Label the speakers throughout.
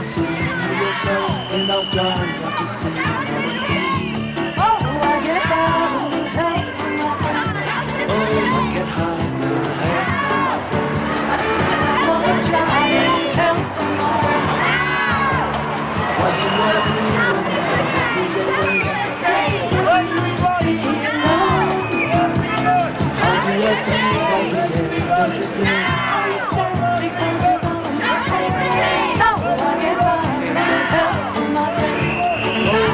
Speaker 1: seeing you were so in our blind, I could see no one. Oh, I get by with help from my friends. Oh, I get high with help from my friends. Gonna try and help from my friends. What do I do when the love is away? Does it need to be enough? How do I feel at the end of the day? Are you sad because you're gone? No, I get by with help from my friends. Oh,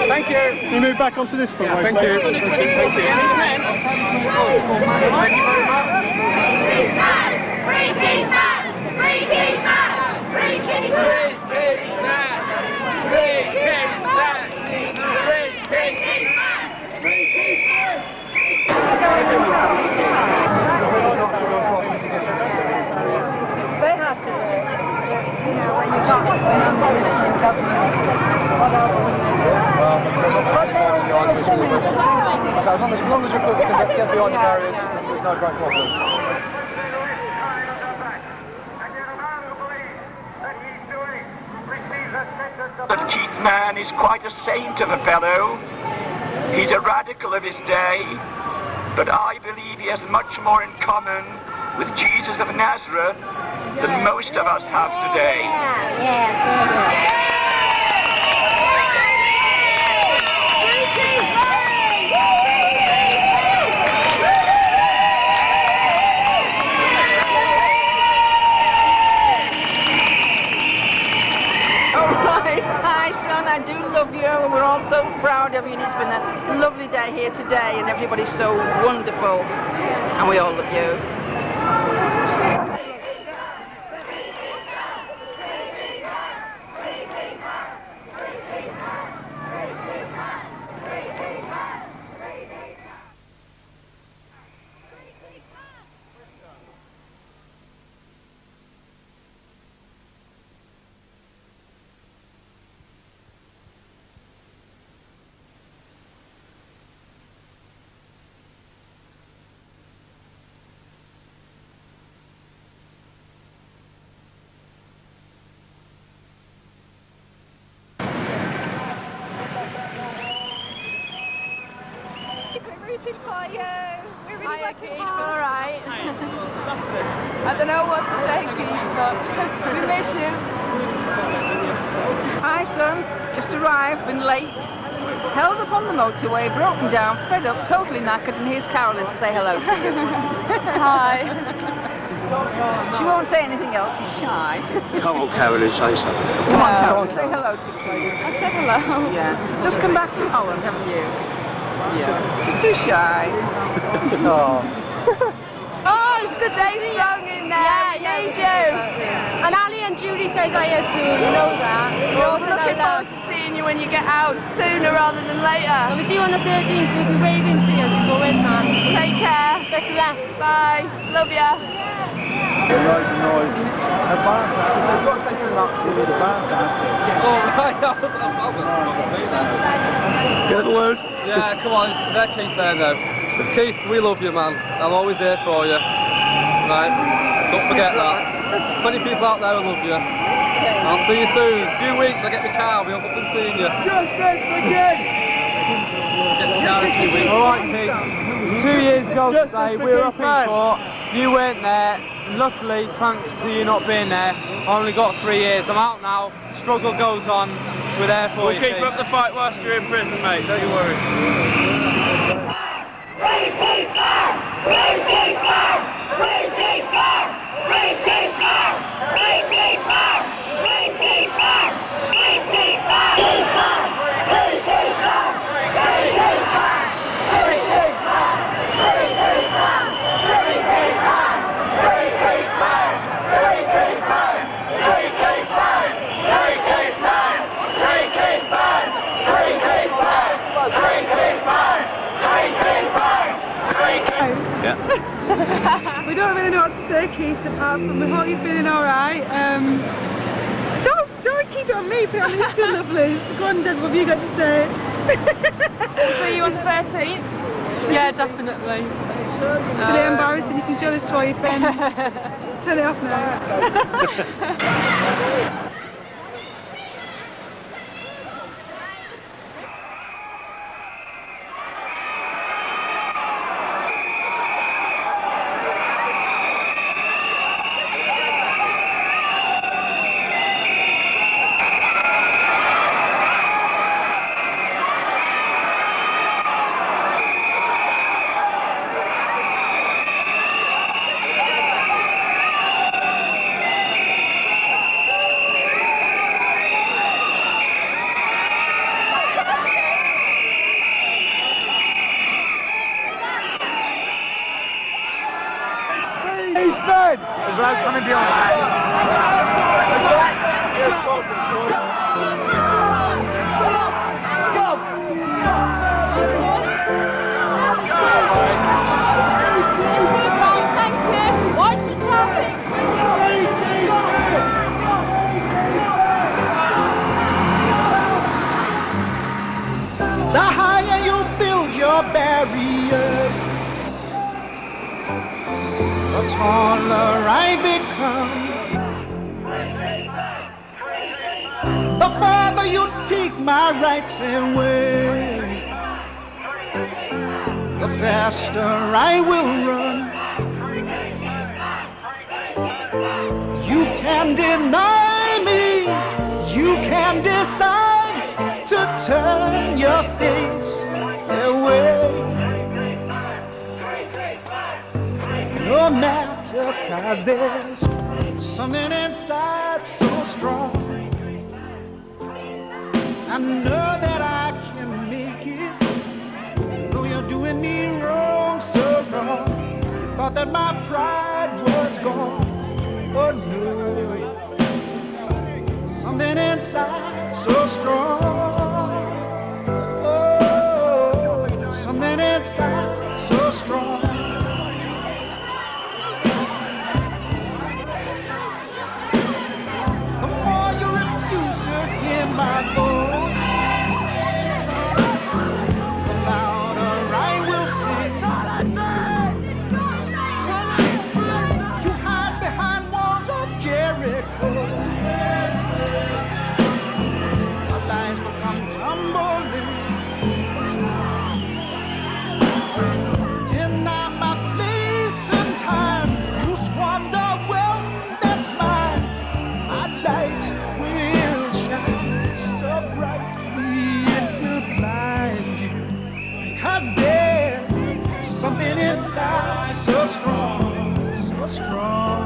Speaker 2: Thank you. Can you move back onto this front? Yeah, thank you. Thank you. Thank you very much. Free Keith Mann! Free Keith Mann! Free Keith Mann! Free Keith Mann! Free Keith Mann! Free Keith Mann!
Speaker 3: They have to do it. You know, when you can't
Speaker 2: as long as you can get behind the barriers, there's no great problem.
Speaker 4: That Keith Mann is quite a saint of a fellow. He's a radical of his day, but I believe he has much more in common with Jesus of Nazareth than most of us have today.
Speaker 3: Yes.
Speaker 5: Hi son, I do love you and we're all so proud of you, and it's been a lovely day here today and everybody's so wonderful and we all love you.
Speaker 3: For you. We're really working hard.
Speaker 6: All right. I don't know what to say, Keith, but we miss you.
Speaker 5: Hi son, just arrived, been late. Held up on the motorway, broken down, fed up, totally knackered, and here's Carolyn to say hello to you.
Speaker 6: Hi.
Speaker 5: She won't say anything else, she's shy.
Speaker 7: Come on, Carolyn, say something.
Speaker 5: Come on, Carolyn, say hello to you.
Speaker 6: I said hello.
Speaker 5: Yeah, she's just come back from Holland, haven't you? Yeah. She's too shy.
Speaker 2: Oh.
Speaker 6: Oh, it's the day strong in there.
Speaker 3: Yeah,
Speaker 6: Need you.
Speaker 3: And Ali and Judy says I here too, you know that.
Speaker 6: We're looking forward to seeing you when you get out, sooner rather than later.
Speaker 3: And we see you on the 13th, we'll be waving to you to go in, man.
Speaker 6: Take care.
Speaker 3: Best of luck.
Speaker 6: Bye. Love ya.
Speaker 2: Loads of noise. That's fine. I've got to say something about the band dancing. Oh, right. I was
Speaker 7: Get the word.
Speaker 2: Yeah, come on, it's Keith there now. Keith, we love you, man. I'm always here for you. Right, don't forget that. There's plenty of people out there who love you. I'll see you soon. A few weeks, I'll get my car, I'll be up and seeing you.
Speaker 8: Justice for Keith!
Speaker 2: Get the car in 2 weeks.
Speaker 8: Alright, Keith. 2 years ago today, we were up in court. You weren't there. Luckily, thanks to you not being there, I only got 3 years. I'm out now. Struggle goes on. We're there for you. We'll keep up the fight whilst you're in prison, mate. Don't you worry.
Speaker 1: Free Keith Mann! Free Keith Mann! Free Keith Mann! Free Keith Mann! Free Keith Mann! Free Keith Mann! Free Keith Mann! Free Keith Mann! Free Keith Mann! Free Keith Mann! Free Keith Mann! Free Keith Mann! Free Keith Mann! Free Keith Mann! Free Keith Mann! Free Keith Mann! Free Keith Mann! Free Keith Mann! Free Keith Mann!
Speaker 2: Yeah.
Speaker 3: We don't really know what to say, Keith, apart from we hope you're feeling alright. Don't keep it on me, put it on these two lovelies. Go on, Deb, what have you got to say?
Speaker 6: We'll see you on the 13th.
Speaker 3: Yeah, definitely. It's really embarrassing. You can show this to all your friends. Turn it off now.
Speaker 1: The higher you build your barriers, the taller I become. The farther you take my rights away, the faster I will run. You can deny me, you can decide to turn your face away. No matter, 'cause there's something inside so strong. I know that I can make it, though you're doing me wrong, so wrong. You thought that my pride was gone, oh no. Something inside so strong, oh, something inside so strong. The more you refuse to hear my voice, the louder I will sing. You hide behind walls of Jericho, our lies will come tumbling. Deny my place and time, you squander wealth that's mine. My light will shine so brightly it will blind you, 'cause there's something inside so strong, so strong.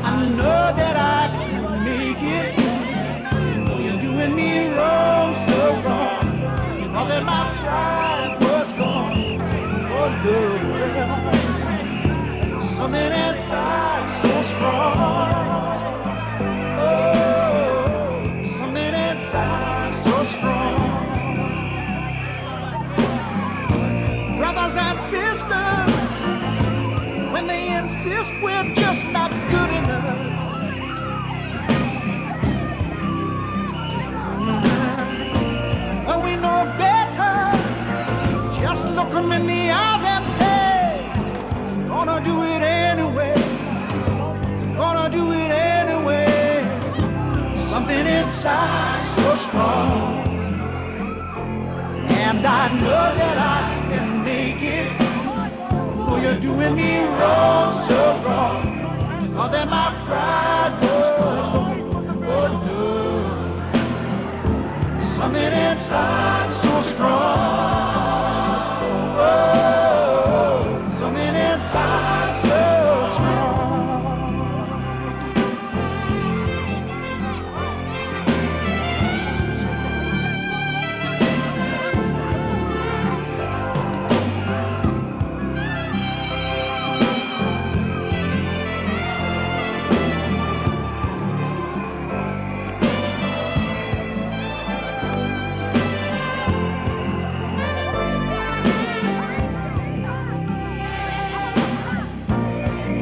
Speaker 1: I know that I can make it, though you're doing me wrong, so wrong. You know that my pride was gone, oh no. Something inside so strong, oh, something inside so strong. Brothers and sisters, when they insist we're just not good enough, well, we know better. Just look them in the eyes and say, gonna do it anyway. something inside so strong. And I know that I can make it, though you're doing me wrong, so wrong. Oh, that my pride was gone. Oh no, something inside so strong. Oh, something inside so strong.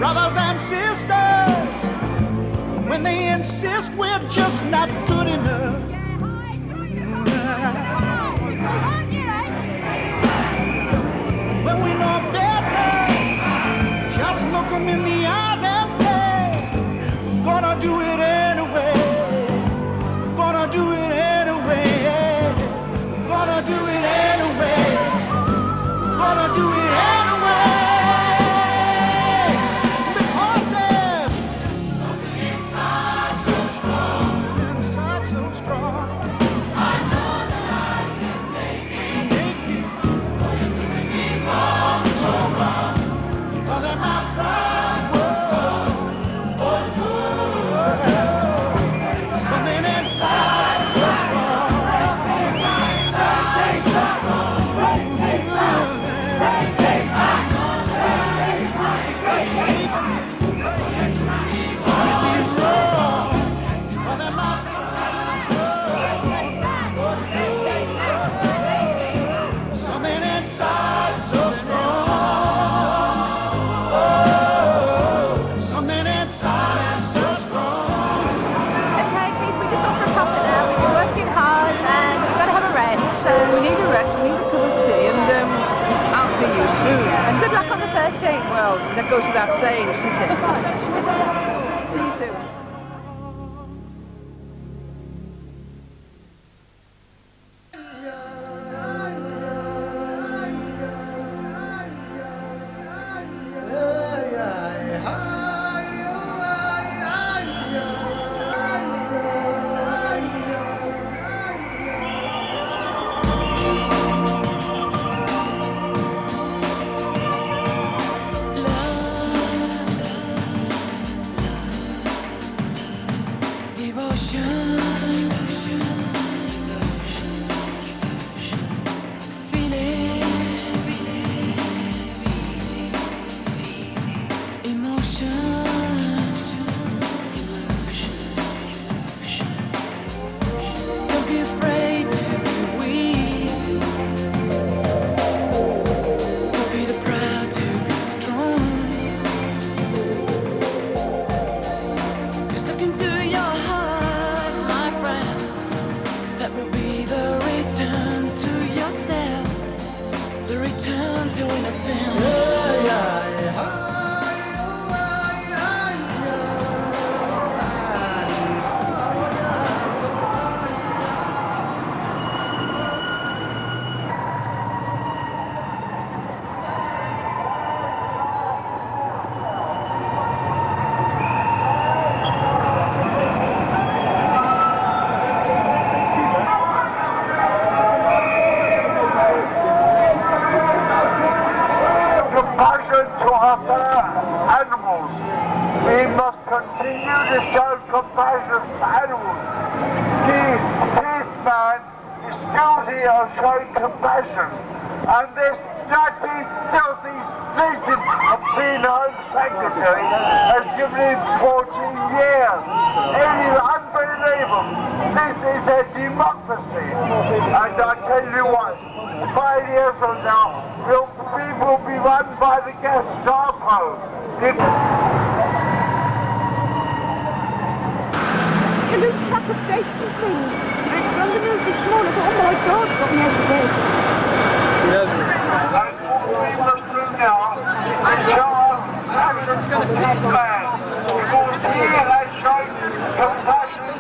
Speaker 1: Brothers and sisters, when they insist we're just not good enough. When we know better, just look them in the eyes and say, we're gonna do it anyway. We're gonna do it anyway. We're gonna do it anyway. We're gonna do it anyway.
Speaker 5: Well, that goes without saying, doesn't it? See you soon.
Speaker 9: Keith Mann is guilty of showing compassion, and this dirty, filthy, stinking penal secretary has given him 14 years. It is unbelievable. This is a democracy, and I tell you what, 5 years from now, people will be run by the Gestapo.
Speaker 3: Can you check the dates and things? It's on the news this morning. Oh my God, got me out of bed.
Speaker 9: That's what we must do now. Charles Paxton, Keith Mann, because he has shown compassion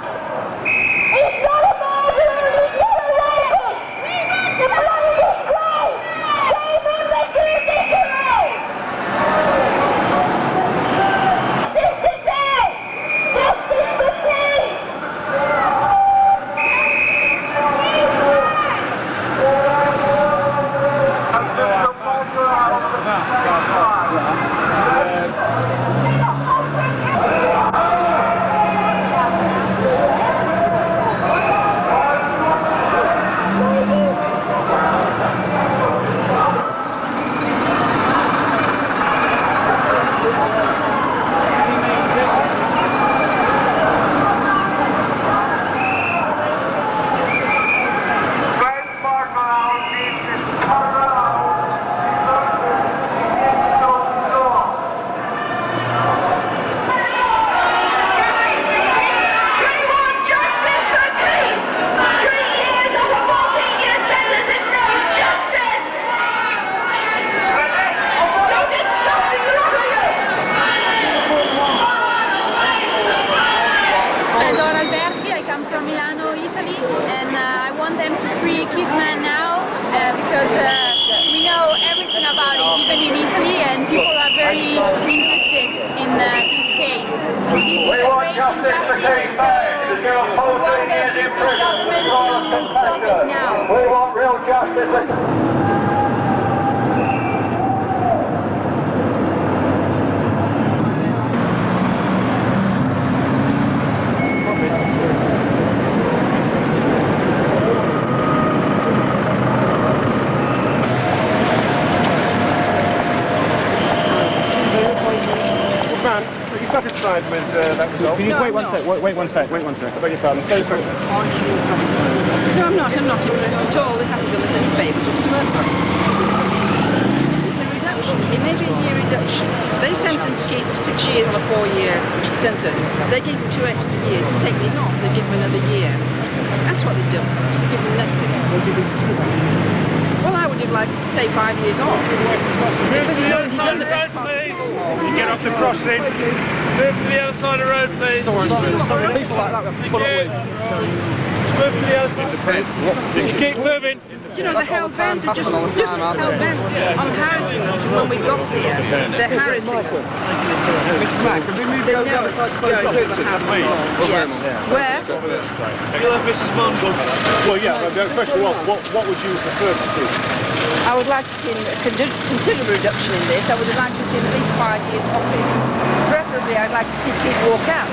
Speaker 6: from Milano, Italy, and I want them to free Keith Mann now because we know everything about it, even in Italy, and people are very interested in his case. This is a great injustice, so we want the British government to stop it now.
Speaker 9: We want real justice.
Speaker 7: Are you satisfied with that result?
Speaker 10: Can you wait one sec? Wait one sec. Wait one sec.
Speaker 7: I beg your pardon. Stay quick.
Speaker 5: No, I'm not impressed at all. They haven't done us any favours whatsoever. It's a reduction. It may be a year reduction. They sentenced Keith for 6 years on a 4-year sentence. They gave him 2 extra years. They've taken his off. They've given him another year. That's what they've done. They've given him nothing. Well, I would have liked to say 5 years off. Because he's already done the best part.
Speaker 7: You get off the crossing.
Speaker 10: Move to the other side of the road, please.
Speaker 2: People like that we have to put up with.
Speaker 10: Move to the other side. Keep moving.
Speaker 5: You know, they're hell-bent, they're just hell-bent on harassing us from when we got here. They're harassing us.
Speaker 2: Mr. Mack, can we move
Speaker 5: They
Speaker 2: down
Speaker 5: know
Speaker 2: the
Speaker 5: it's
Speaker 2: other side
Speaker 5: going through the house. Yes. Where?
Speaker 7: You'll have Mrs. Mundell. Well, yeah, first of all, what would you prefer to see?
Speaker 5: I would like to see a considerable reduction in this. I would like to see at least 5 years off it. Preferably, I'd like to see Keith walk out.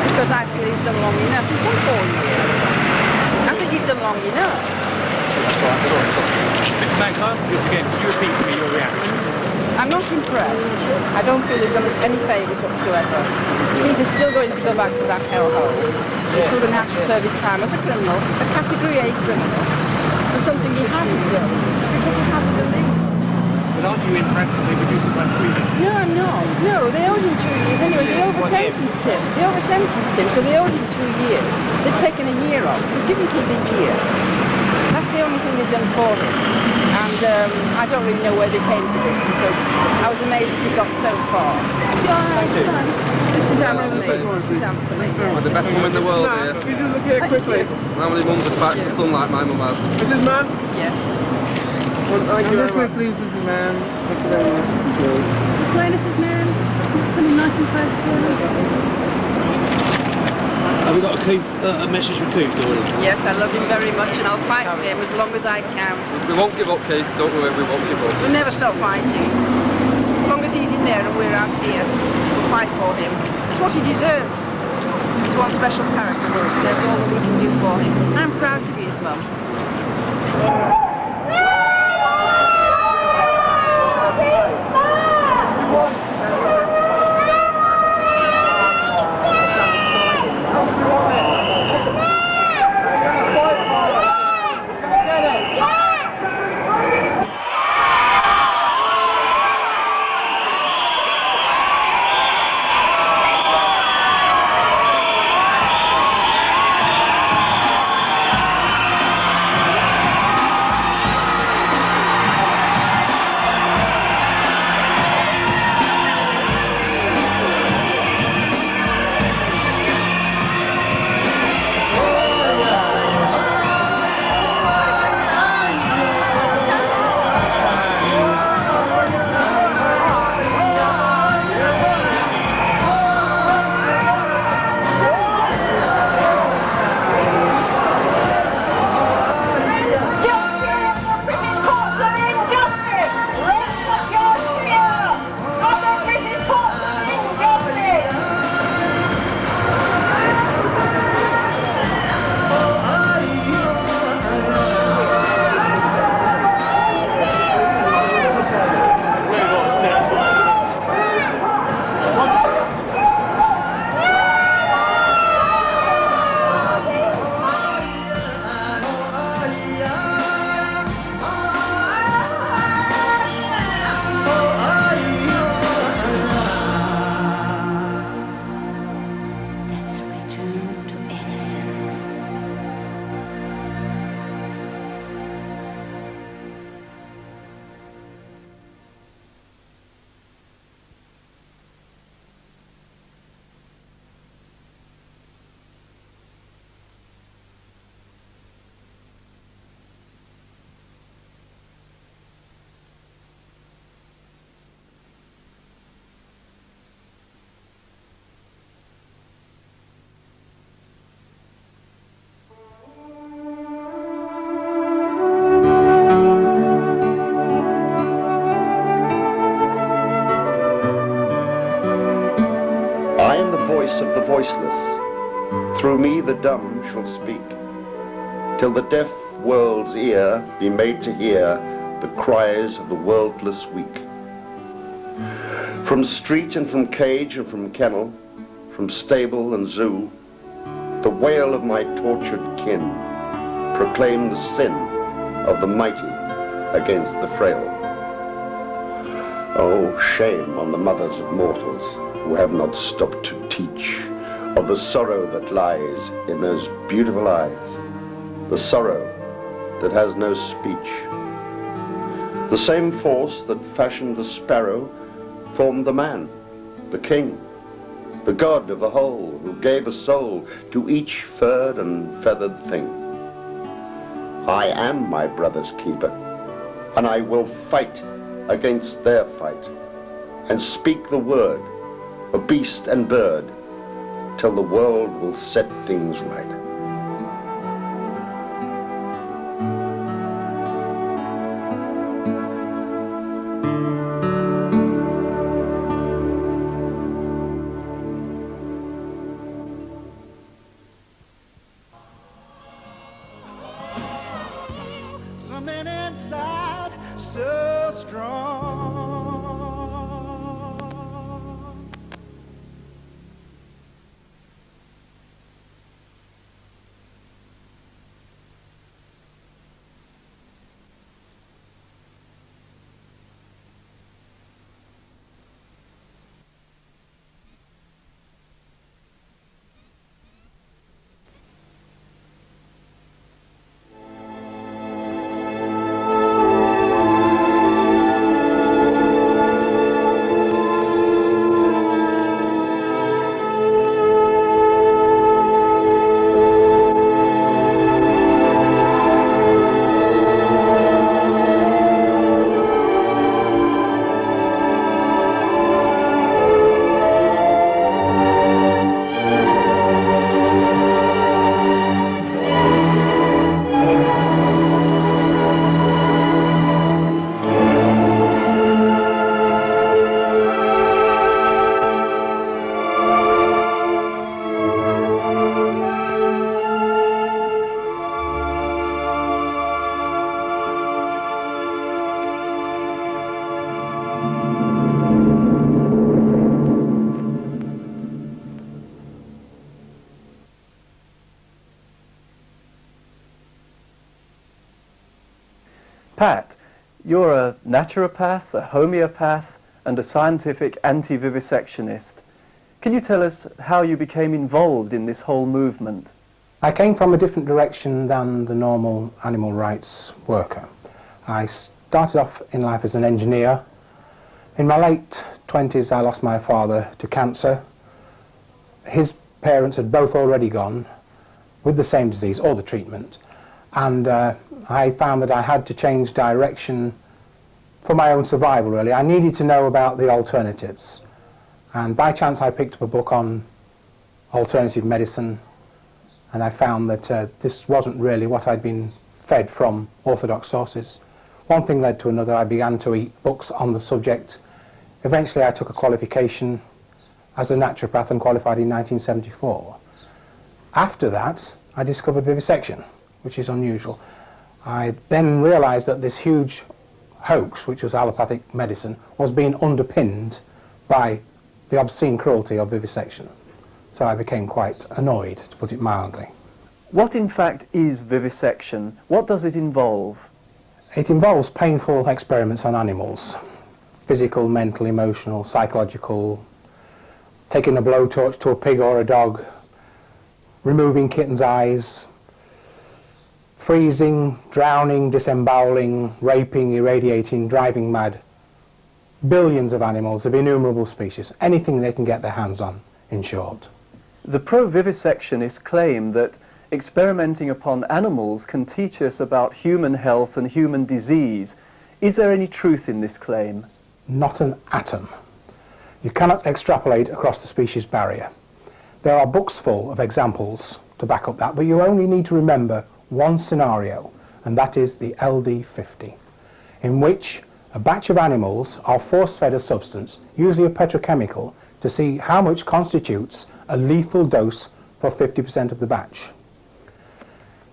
Speaker 5: Because I feel he's done long enough. He's done 4 years. I think he's done long enough.
Speaker 10: Mr. Mack, can I ask this again? Can you repeat to me your reaction?
Speaker 5: I'm not impressed. I don't feel they've done us any favours whatsoever. Keith is still going to go back to that hellhole. He's still going to have to serve his time as a criminal, a category A criminal, for something he hasn't done, because he hasn't believed.
Speaker 10: But aren't you impressed that they reduced it by 3 years?
Speaker 5: No, I'm not. No, they owed him 2 years anyway. They over-sentenced him. They over-sentenced him, so they owed him 2 years. They've taken a year off. They've given Keith a year. That's the only thing they've done for him. And I don't really know where they came to this, because I was amazed that he got so far. It's your son. This is Anthony. This is Anthony.
Speaker 2: We're the best mum in the world here.
Speaker 7: Can you just look here quickly?
Speaker 2: How many mums would fight for the sun like my mum has?
Speaker 7: Mrs. Mann?
Speaker 5: Yes.
Speaker 7: Well, thank you very much. Please, Mrs. Mann. Thank you very much.
Speaker 3: His Highness's man. It's been nice and close to him.
Speaker 10: Have we got a message for Keith, do we?
Speaker 5: Yes, I love him very much, and I'll fight for him as long as I can.
Speaker 2: We won't give up, Keith. Don't worry, we won't give up.
Speaker 5: We'll never stop fighting. As long as he's in there and we're out here, we'll fight for him. It's what he deserves. It's one special character, and that's all that we can do for him. I'm proud to be his mum.
Speaker 11: voiceless. Through me the dumb shall speak, till the deaf world's ear be made to hear the cries of the worldless weak. From street and from cage and from kennel, from stable and zoo, the wail of my tortured kin proclaim the sin of the mighty against the frail. Oh, shame on the mothers of mortals who have not stopped to teach of the sorrow that lies in those beautiful eyes, the sorrow that has no speech. The same force that fashioned the sparrow formed the man, the king, the god of the whole, who gave a soul to each furred and feathered thing. I am my brother's keeper, and I will fight against their fight, and speak the word of beast and bird, till the world will set things right.
Speaker 1: Something inside so strong.
Speaker 12: Pat, you're a naturopath, a homeopath, and a scientific anti-vivisectionist. Can you tell us how you became involved in this whole movement?
Speaker 13: I came from a different direction than the normal animal rights worker. I started off in life as an engineer. In my late 20s, I lost my father to cancer. His parents had both already gone with the same disease, or the treatment, and I found that I had to change direction for my own survival, really. I needed to know about the alternatives, and by chance I picked up a book on alternative medicine, and I found that this wasn't really what I'd been fed from orthodox sources. One thing led to another. I began to eat books on the subject. Eventually I took a qualification as a naturopath and qualified in 1974. After that I discovered vivisection, which is unusual. I then realized that this huge hoax, which was allopathic medicine, was being underpinned by the obscene cruelty of vivisection. So I became quite annoyed, to put it mildly.
Speaker 12: What in fact is vivisection? What does it involve?
Speaker 13: It involves painful experiments on animals. Physical, mental, emotional, psychological. Taking a blowtorch to a pig or a dog. Removing kittens' eyes. Freezing, drowning, disemboweling, raping, irradiating, driving mad. Billions of animals of innumerable species. Anything they can get their hands on, in short.
Speaker 12: The pro-vivisectionists claim that experimenting upon animals can teach us about human health and human disease. Is there any truth in this claim?
Speaker 13: Not an atom. You cannot extrapolate across the species barrier. There are books full of examples to back up that, but you only need to remember one scenario, and that is the LD50, in which a batch of animals are force-fed a substance, usually a petrochemical, to see how much constitutes a lethal dose for 50% of the batch.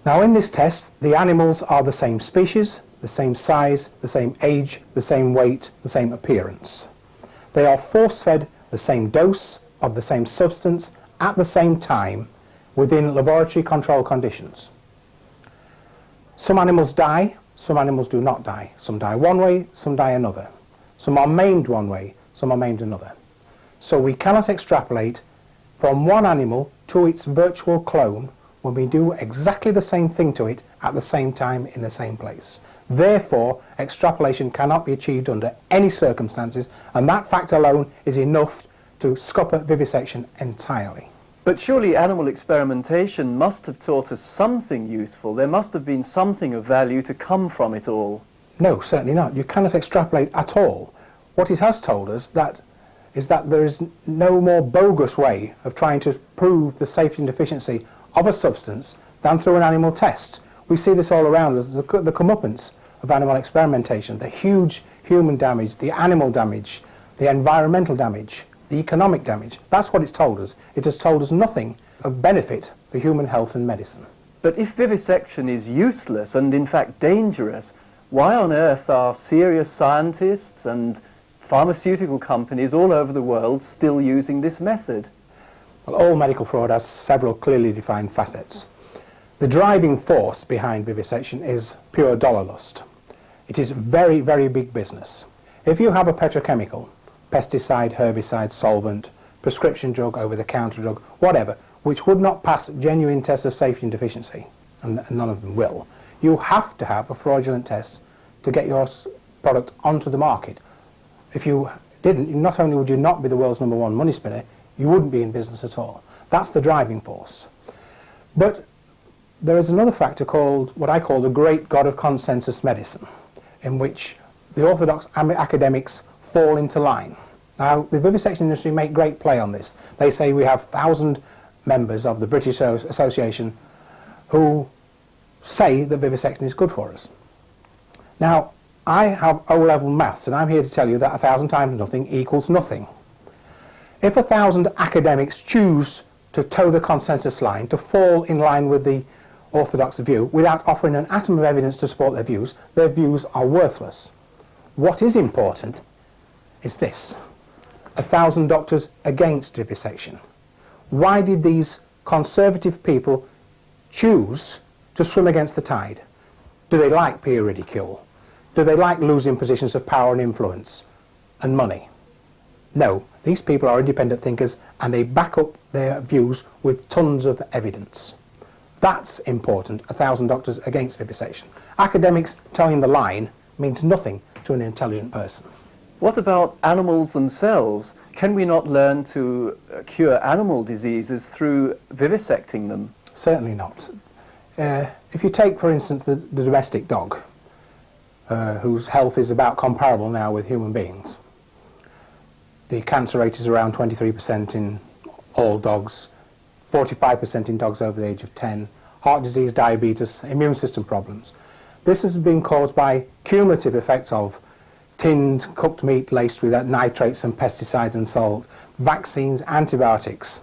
Speaker 13: Now in this test, the animals are the same species, the same size, the same age, the same weight, the same appearance. They are force-fed the same dose of the same substance at the same time within laboratory control conditions. Some animals die, some animals do not die. Some die one way, some die another. Some are maimed one way, some are maimed another. So we cannot extrapolate from one animal to its virtual clone when we do exactly the same thing to it at the same time in the same place. Therefore, extrapolation cannot be achieved under any circumstances, and that fact alone is enough to scupper vivisection entirely.
Speaker 12: But surely animal experimentation must have taught us something useful. There must have been something of value to come from it all.
Speaker 13: No, certainly not. You cannot extrapolate at all. What it has told us is that there is no more bogus way of trying to prove the safety and efficiency of a substance than through an animal test. We see this all around us, the comeuppance of animal experimentation, the huge human damage, the animal damage, the environmental damage, the economic damage. That's what it's told us. It has told us nothing of benefit for human health and medicine.
Speaker 12: But if vivisection is useless and in fact dangerous, why on earth are serious scientists and pharmaceutical companies all over the world still using this method?
Speaker 13: Well, all medical fraud has several clearly defined facets. The driving force behind vivisection is pure dollar lust. It is very, very big business. If you have a petrochemical, pesticide, herbicide, solvent, prescription drug, over-the-counter drug, whatever, which would not pass genuine tests of safety and efficiency, and none of them will, you have to have a fraudulent test to get your product onto the market. If you didn't, not only would you not be the world's #1 money spinner, you wouldn't be in business at all. That's the driving force. But there is another factor called what I call the great god of consensus medicine, in which the orthodox academics fall into line. Now, the vivisection industry make great play on this. They say we have 1,000 members of the British Association who say that vivisection is good for us. Now, I have O-level maths, and I'm here to tell you that 1,000 times nothing equals nothing. If 1,000 academics choose to toe the consensus line, to fall in line with the orthodox view, without offering an atom of evidence to support their views are worthless. What is important is this: 1,000 doctors against vivisection. Why did these conservative people choose to swim against the tide? Do they like peer ridicule? Do they like losing positions of power and influence and money? No, these people are independent thinkers and they back up their views with tons of evidence. That's important, 1,000 doctors against vivisection. Academics towing the line means nothing to an intelligent person.
Speaker 12: What about animals themselves? Can we not learn to cure animal diseases through vivisecting them?
Speaker 13: Certainly not. If you take, for instance, the domestic dog, whose health is about comparable now with human beings. The cancer rate is around 23% in all dogs, 45% in dogs over the age of 10, heart disease, diabetes, immune system problems. This has been caused by cumulative effects of tinned cooked meat laced with nitrates and pesticides and salt, vaccines, antibiotics.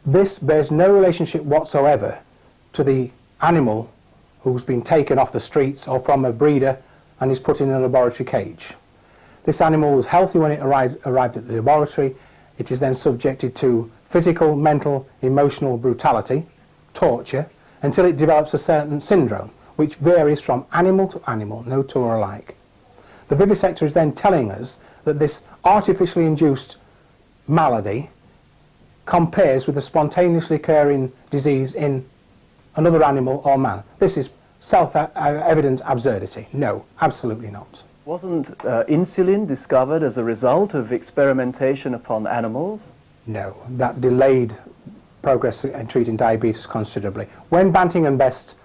Speaker 13: This bears no relationship whatsoever to the animal who's been taken off the streets or from a breeder and is put in a laboratory cage. This animal was healthy when it arrived at the laboratory. It is then subjected to physical, mental, emotional brutality, torture, until it develops a certain syndrome, which varies from animal to animal, no two are alike. The vivisector is then telling us that this artificially induced malady compares with a spontaneously occurring disease in another animal or man. This is self-evident absurdity. No, absolutely not.
Speaker 12: Wasn't insulin discovered as a result of experimentation upon animals?
Speaker 13: No, that delayed progress in treating diabetes considerably. When Banting and Best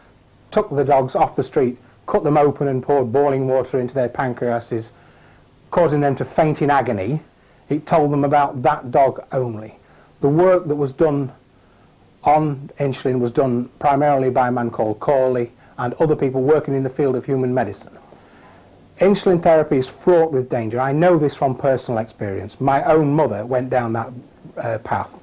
Speaker 13: took the dogs off the street, cut them open and poured boiling water into their pancreases, causing them to faint in agony, it told them about that dog only. The work that was done on insulin was done primarily by a man called Corley and other people working in the field of human medicine. Insulin therapy is fraught with danger. I know this from personal experience. My own mother went down that path.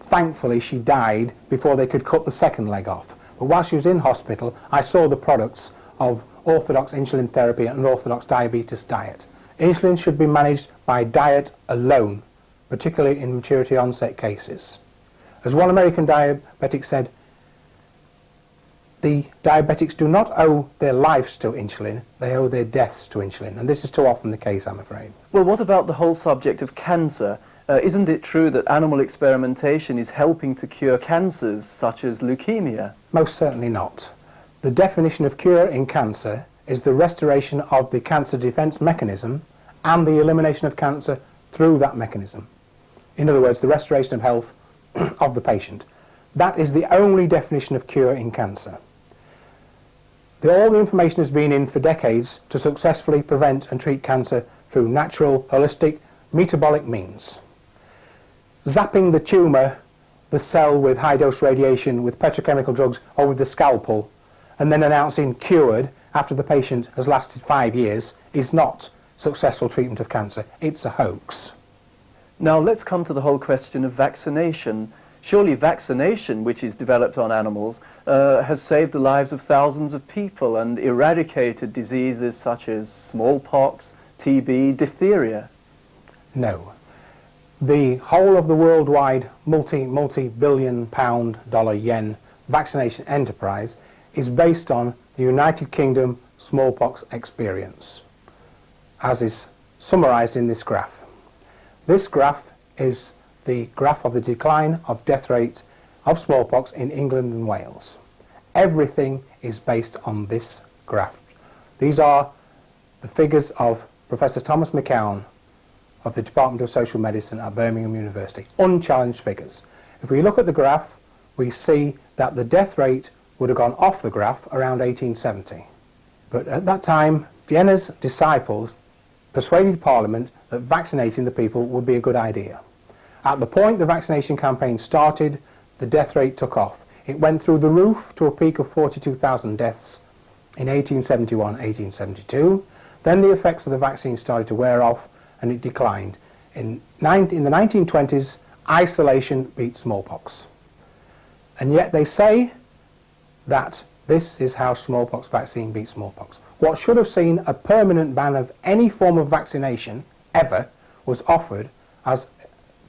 Speaker 13: Thankfully, she died before they could cut the second leg off. But while she was in hospital, I saw the products of orthodox insulin therapy and orthodox diabetes diet. Insulin should be managed by diet alone, particularly in maturity onset cases. As one American diabetic said, the diabetics do not owe their lives to insulin, they owe their deaths to insulin. And this is too often the case, I'm afraid.
Speaker 12: Well, what about the whole subject of cancer? Isn't it true that animal experimentation is helping to cure cancers such as leukemia?
Speaker 13: Most certainly not. The definition of cure in cancer is the restoration of the cancer defense mechanism and the elimination of cancer through that mechanism. In other words, the restoration of health of the patient. That is the only definition of cure in cancer. All the information has been in for decades to successfully prevent and treat cancer through natural, holistic, metabolic means. Zapping the tumour, the cell with high-dose radiation, with petrochemical drugs, or with the scalpel, and then announcing cured after the patient has lasted 5 years is not successful treatment of cancer. It's a hoax.
Speaker 12: Now let's come to the whole question of vaccination. Surely vaccination, which is developed on animals, has saved the lives of thousands of people and eradicated diseases such as smallpox, TB, diphtheria.
Speaker 13: No. The whole of the worldwide multi-billion pound, dollar, yen vaccination enterprise is based on the United Kingdom smallpox experience, as is summarised in this graph. This graph is the graph of the decline of death rate of smallpox in England and Wales. Everything is based on this graph. These are the figures of Professor Thomas McCown of the Department of Social Medicine at Birmingham University. Unchallenged figures. If we look at the graph, we see that the death rate would have gone off the graph around 1870. But at that time, Jenner's disciples persuaded Parliament that vaccinating the people would be a good idea. At the point the vaccination campaign started, the death rate took off. It went through the roof to a peak of 42,000 deaths in 1871, 1872. Then the effects of the vaccine started to wear off and it declined. In the 1920s, isolation beat smallpox. And yet they say that this is how smallpox vaccine beats smallpox. What should have seen a permanent ban of any form of vaccination ever was offered as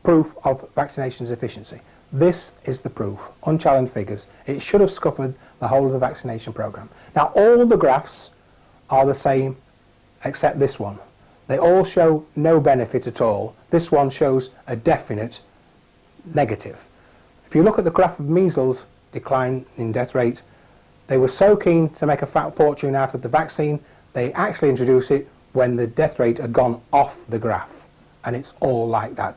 Speaker 13: proof of vaccination's efficiency. This is the proof, unchallenged figures. It should have scuppered the whole of the vaccination programme. Now all the graphs are the same except this one. They all show no benefit at all. This one shows a definite negative. If you look at the graph of measles decline in death rate, they were so keen to make a fat fortune out of the vaccine, they actually introduced it when the death rate had gone off the graph. And it's all like that.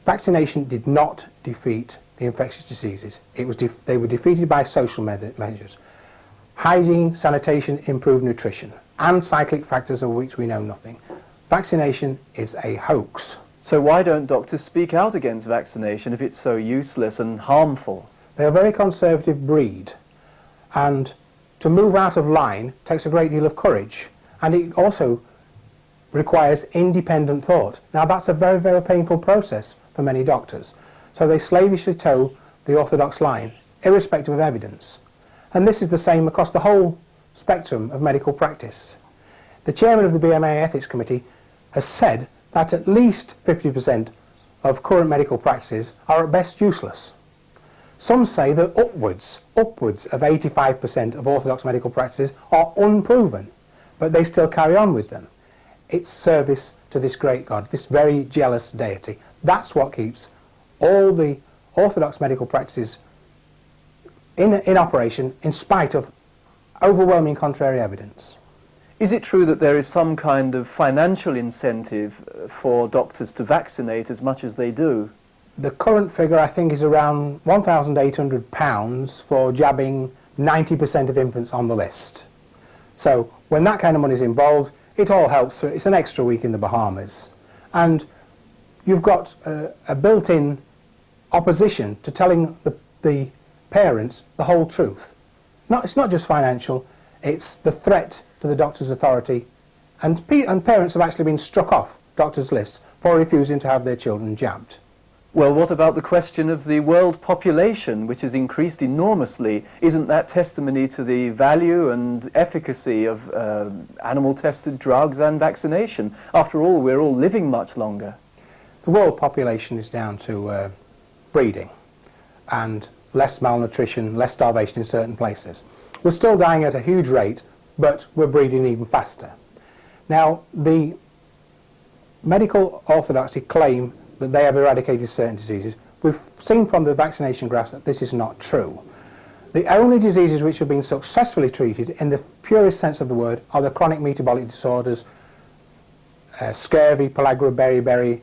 Speaker 13: Vaccination did not defeat the infectious diseases. They were defeated by social measures. Hygiene, sanitation, improved nutrition, and cyclic factors of which we know nothing. Vaccination is a hoax.
Speaker 12: So why don't doctors speak out against vaccination if it's so useless and harmful?
Speaker 13: They're a very conservative breed, and to move out of line takes a great deal of courage, and it also requires independent thought. Now that's a very, very painful process for many doctors, so they slavishly toe the orthodox line, irrespective of evidence. And this is the same across the whole spectrum of medical practice. The chairman of the BMA Ethics Committee has said that at least 50% of current medical practices are at best useless. Some say that upwards of 85% of orthodox medical practices are unproven, but they still carry on with them. It's service to this great God, this very jealous deity. That's what keeps all the orthodox medical practices in operation in spite of overwhelming contrary evidence.
Speaker 12: Is it true that there is some kind of financial incentive for doctors to vaccinate as much as they do?
Speaker 13: The current figure, I think, is around £1,800 for jabbing 90% of infants on the list. So when that kind of money is involved, it all helps. It's an extra week in the Bahamas. And you've got a built-in opposition to telling the parents the whole truth. It's not just financial, it's the threat to the doctor's authority, and parents have actually been struck off doctors' lists for refusing to have their children jabbed.
Speaker 12: Well, what about the question of the world population, which has increased enormously? Isn't that testimony to the value and efficacy of animal-tested drugs and vaccination? After all, we're all living much longer.
Speaker 13: The world population is down to breeding and less malnutrition, less starvation in certain places. We're still dying at a huge rate, but we're breeding even faster. Now, the medical orthodoxy claim that they have eradicated certain diseases. We've seen from the vaccination graphs that this is not true. The only diseases which have been successfully treated in the purest sense of the word are the chronic metabolic disorders, scurvy, pellagra, beriberi,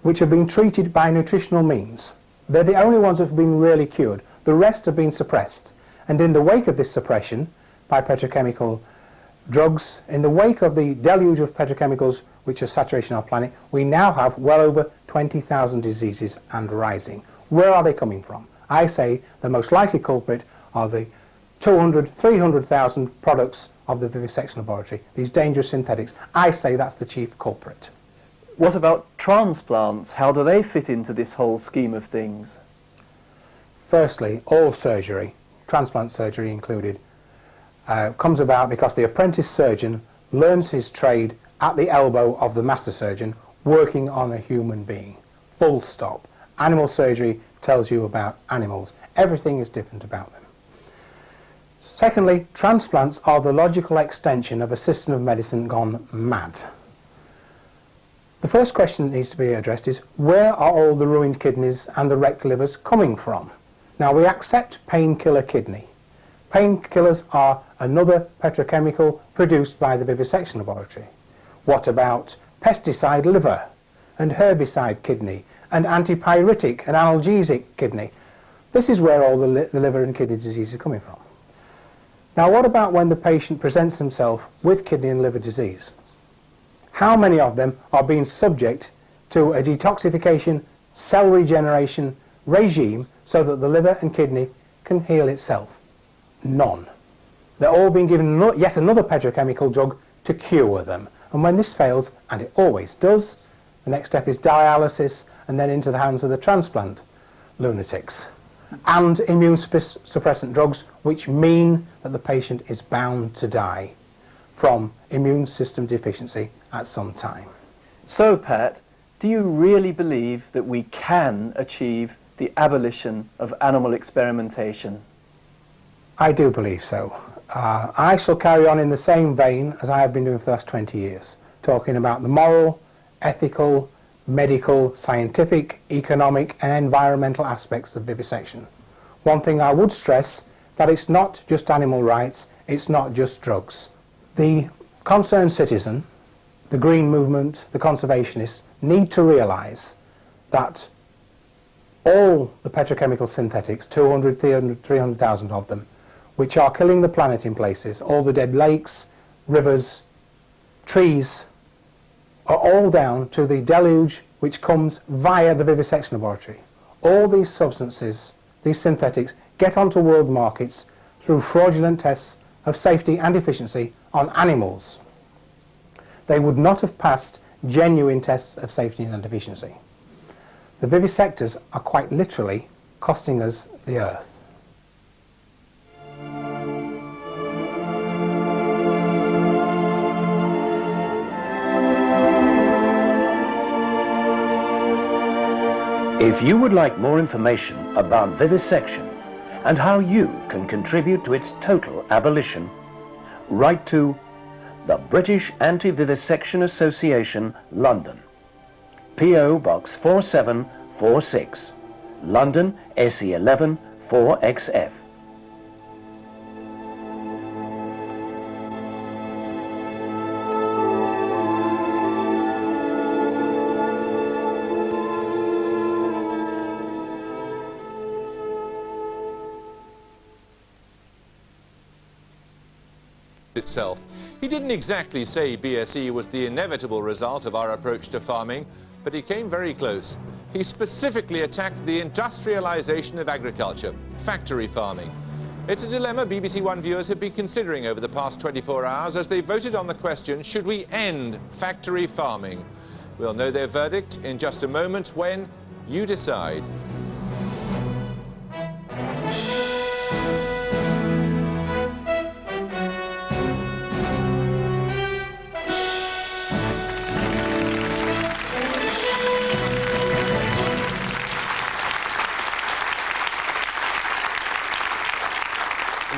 Speaker 13: which have been treated by nutritional means. They're the only ones that have been really cured. The rest have been suppressed. And in the wake of this suppression by petrochemical drugs, in the wake of the deluge of petrochemicals which are saturating our planet, we now have well over 20,000 diseases and rising. Where are they coming from? I say the most likely culprit are the 200, 300,000 products of the vivisection laboratory, these dangerous synthetics. I say that's the chief culprit.
Speaker 12: What about transplants? How do they fit into this whole scheme of things?
Speaker 13: Firstly, all surgery, transplant surgery included, comes about because the apprentice surgeon learns his trade at the elbow of the master surgeon working on a human being. Full stop. Animal surgery tells you about animals. Everything is different about them. Secondly, transplants are the logical extension of a system of medicine gone mad. The first question that needs to be addressed is, where are all the ruined kidneys and the wrecked livers coming from? Now, we accept painkiller kidney. Painkillers are another petrochemical produced by the vivisection laboratory. What about pesticide liver and herbicide kidney and antipyretic and analgesic kidney? This is where all the liver and kidney disease is coming from. Now, what about when the patient presents himself with kidney and liver disease? How many of them are being subject to a detoxification, cell regeneration regime so that the liver and kidney can heal itself? None. They're all being given yet another petrochemical drug to cure them. And when this fails, and it always does, the next step is dialysis and then into the hands of the transplant lunatics. And immune suppressant drugs, which mean that the patient is bound to die from immune system deficiency at some time.
Speaker 12: So, Pat, do you really believe that we can achieve the abolition of animal experimentation?
Speaker 13: I do believe so. I shall carry on in the same vein as I have been doing for the last 20 years, talking about the moral, ethical, medical, scientific, economic and environmental aspects of vivisection. One thing I would stress, that it's not just animal rights, it's not just drugs. The concerned citizen, the green movement, the conservationists need to realise that all the petrochemical synthetics, 200, 300,000 of them, which are killing the planet in places, all the dead lakes, rivers, trees, are all down to the deluge which comes via the vivisection laboratory. All these substances, these synthetics, get onto world markets through fraudulent tests of safety and efficiency on animals. They would not have passed genuine tests of safety and efficiency. The vivisectors are quite literally costing us the earth.
Speaker 14: If you would like more information about vivisection and how you can contribute to its total abolition, write to the British Anti-Vivisection Association, London, P.O. Box 4746, London, SE11 4XF.
Speaker 15: Itself. He didn't exactly say BSE was the inevitable result of our approach to farming, but he came very close. He specifically attacked the industrialization of agriculture, factory farming. It's a dilemma BBC One viewers have been considering over the past 24 hours as they voted on the question, should we end factory farming? We'll know their verdict in just a moment when You decide.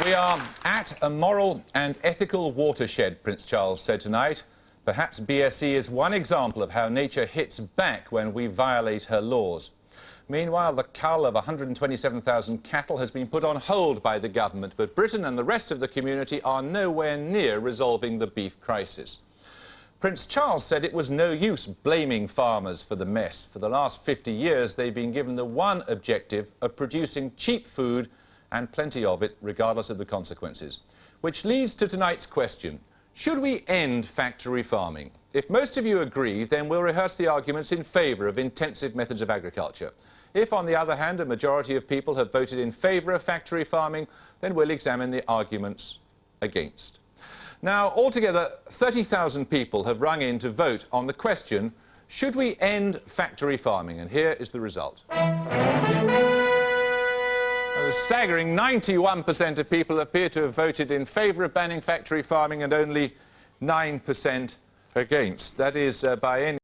Speaker 15: We are at a moral and ethical watershed, Prince Charles said tonight. Perhaps BSE is one example of how nature hits back when we violate her laws. Meanwhile, the cull of 127,000 cattle has been put on hold by the government, but Britain and the rest of the community are nowhere near resolving the beef crisis. Prince Charles said it was no use blaming farmers for the mess. For the last 50 years, they've been given the one objective of producing cheap food and plenty of it, regardless of the consequences. Which leads to tonight's question. Should we end factory farming? If most of you agree, then we'll rehearse the arguments in favour of intensive methods of agriculture. If, on the other hand, a majority of people have voted in favour of factory farming, then we'll examine the arguments against. Now, altogether, 30,000 people have rung in to vote on the question, should we end factory farming? And here is the result. A staggering 91% of people appear to have voted in favour of banning factory farming and only 9% against. That is, by any